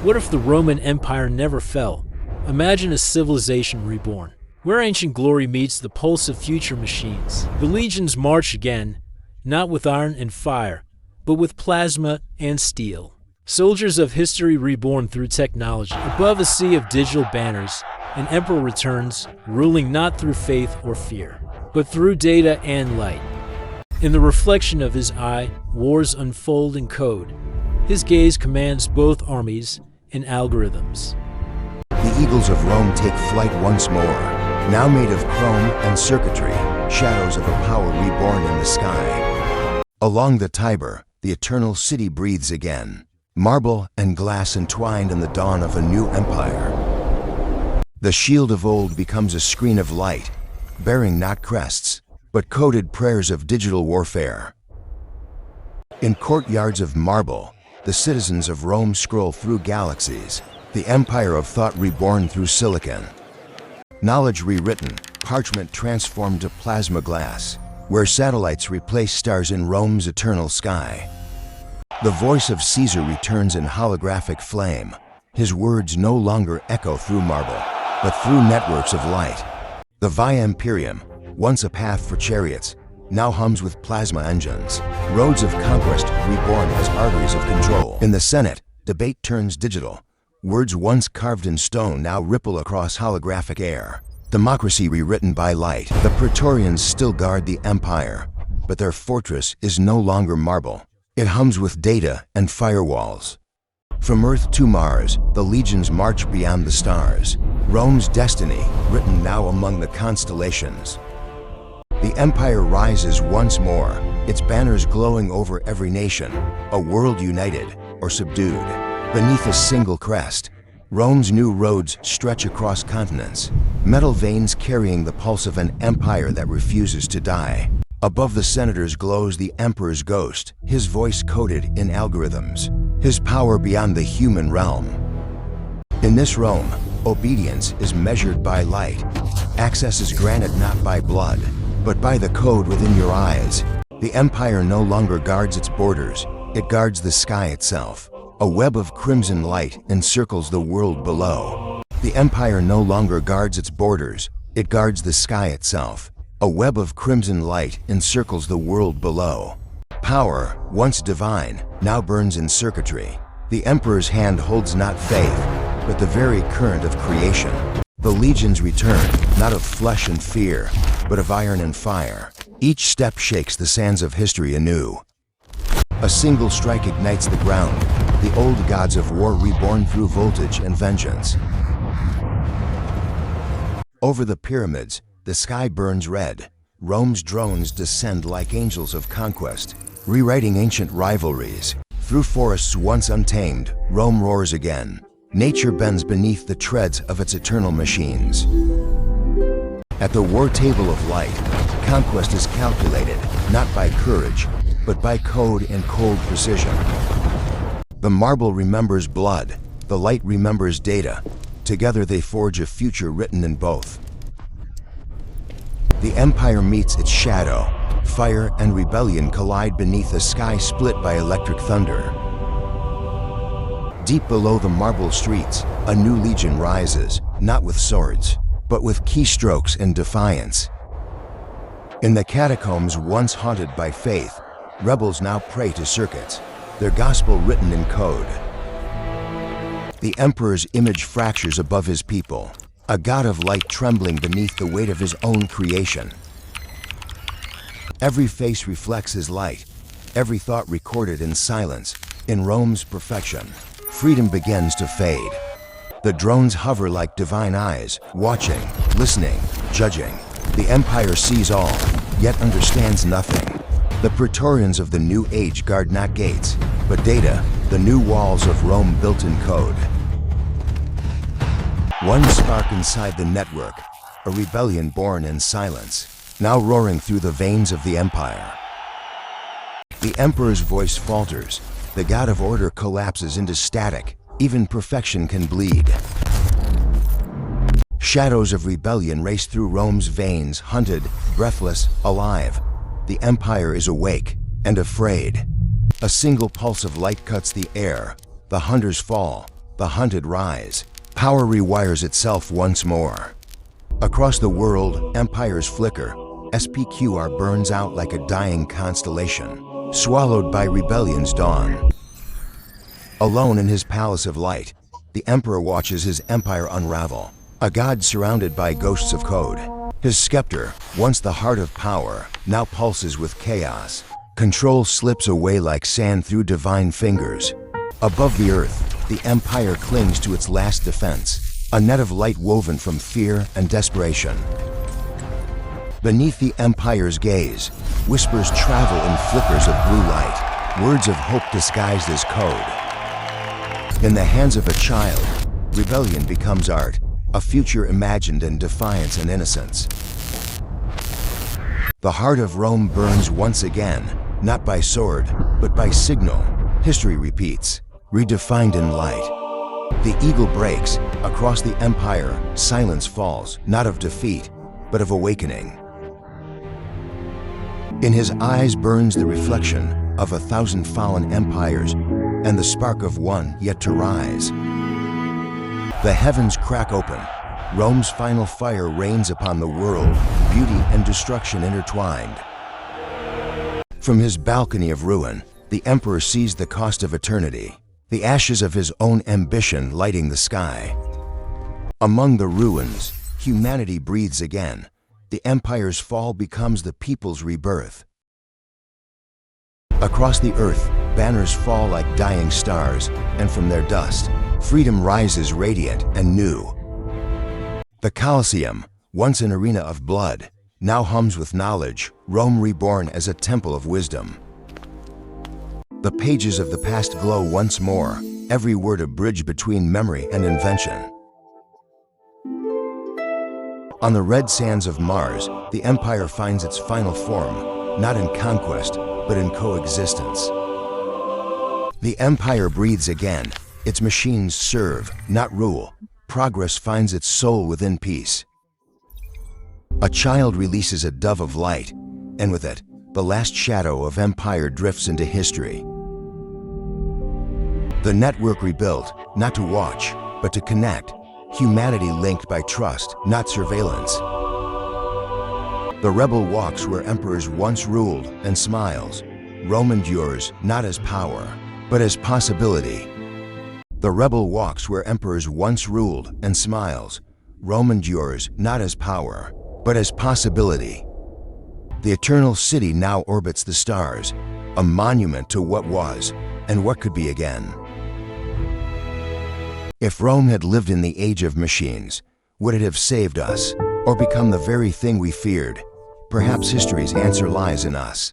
What if the Roman Empire never fell? Imagine a civilization reborn, where ancient glory meets the pulse of future machines. The legions march again, not with iron and fire, but with plasma and steel. Soldiers of history reborn through technology. Above a sea of digital banners, an emperor returns, ruling not through faith or fear, but through data and light. In the reflection of his eye, wars unfold in code. His gaze commands both armies and algorithms. The eagles of Rome take flight once more, now made of chrome and circuitry, shadows of a power reborn in the sky. Along the Tiber, the eternal city breathes again, marble and glass entwined in the dawn of a new empire. The shield of old becomes a screen of light, bearing not crests, but coded prayers of digital warfare. In courtyards of marble, the citizens of Rome scroll through galaxies, the empire of thought reborn through silicon. Knowledge rewritten, parchment transformed to plasma glass, where satellites replace stars in Rome's eternal sky. The voice of Caesar returns in holographic flame. His words no longer echo through marble, but through networks of light. The Via Imperium, once a path for chariots, now hums with plasma engines, roads of conquest reborn as arteries of control. In the Senate, debate turns digital. Words once carved in stone now ripple across holographic air. Democracy rewritten by light. The Praetorians still guard the empire, but their fortress is no longer marble. It hums with data and firewalls. From Earth to Mars, the legions march beyond the stars. Rome's destiny, written now among the constellations. The empire rises once more, its banners glowing over every nation, a world united or subdued. Beneath a single crest, Rome's new roads stretch across continents, metal veins carrying the pulse of an empire that refuses to die. Above the senators glows the emperor's ghost, his voice coded in algorithms, his power beyond the human realm. In this Rome, obedience is measured by light. Access is granted not by blood, but by the code within your eyes. The empire no longer guards its borders, it guards the sky itself. A web of crimson light encircles the world below. The empire no longer guards its borders, it guards the sky itself. A web of crimson light encircles the world below. Power, once divine, now burns in circuitry. The emperor's hand holds not faith, but the very current of creation. The legions return, not of flesh and fear, but of iron and fire. Each step shakes the sands of history anew. A single strike ignites the ground, the old gods of war reborn through voltage and vengeance. Over the pyramids, the sky burns red. Rome's drones descend like angels of conquest, rewriting ancient rivalries. Through forests once untamed, Rome roars again. Nature bends beneath the treads of its eternal machines. At the war table of light, conquest is calculated, not by courage, but by code and cold precision. The marble remembers blood, the light remembers data. Together they forge a future written in both. The empire meets its shadow. Fire and rebellion collide beneath a sky split by electric thunder. Deep below the marble streets, a new legion rises, not with swords, but with keystrokes and defiance. In the catacombs once haunted by faith, rebels now pray to circuits, their gospel written in code. The emperor's image fractures above his people, a god of light trembling beneath the weight of his own creation. Every face reflects his light, every thought recorded in silence. In Rome's perfection, freedom begins to fade. The drones hover like divine eyes, watching, listening, judging. The empire sees all, yet understands nothing. The Praetorians of the new age guard not gates, but data, the new walls of Rome built in code. One spark inside the network, a rebellion born in silence, now roaring through the veins of the empire. The emperor's voice falters, the god of order collapses into static, even perfection can bleed. Shadows of rebellion race through Rome's veins, hunted, breathless, alive. The empire is awake and afraid. A single pulse of light cuts the air, the hunters fall, The hunted rise. Power rewires itself once more. Across the world, empires flicker. SPQR burns out like a dying constellation, swallowed by rebellion's dawn. Alone in his palace of light, the emperor watches his empire unravel, a god surrounded by ghosts of code. His scepter, once the heart of power, now pulses with chaos. Control slips away like sand through divine fingers. Above the earth, the empire clings to its last defense, a net of light woven from fear and desperation. Beneath the empire's gaze, whispers travel in flickers of blue light, words of hope disguised as code. In the hands of a child, rebellion becomes art, a future imagined in defiance and innocence. The heart of Rome burns once again, not by sword, but by signal. History repeats, redefined in light. The eagle breaks. Across the empire, silence falls, not of defeat, but of awakening. In his eyes burns the reflection of 1,000 fallen empires and the spark of one yet to rise. The heavens crack open. Rome's final fire rains upon the world, beauty and destruction intertwined. From his balcony of ruin, the emperor sees the cost of eternity, the ashes of his own ambition lighting the sky. Among the ruins, humanity breathes again. The empire's fall becomes the people's rebirth. Across the earth, banners fall like dying stars, and from their dust, freedom rises radiant and new. The Colosseum, once an arena of blood, now hums with knowledge, Rome reborn as a temple of wisdom. The pages of the past glow once more, every word a bridge between memory and invention. On the red sands of Mars, the empire finds its final form, not in conquest, but in coexistence. The empire breathes again. Its machines serve, not rule. Progress finds its soul within peace. A child releases a dove of light, and with it, the last shadow of empire drifts into history. The network rebuilt, not to watch, but to connect. Humanity linked by trust, not surveillance. The rebel walks where emperors once ruled and smiles. Rome endures, not as power, but as possibility. The rebel walks where emperors once ruled and smiles. Rome endures, not as power, but as possibility. The eternal city now orbits the stars, a monument to what was and what could be again. If Rome had lived in the age of machines, would it have saved us, or become the very thing we feared? Perhaps history's answer lies in us.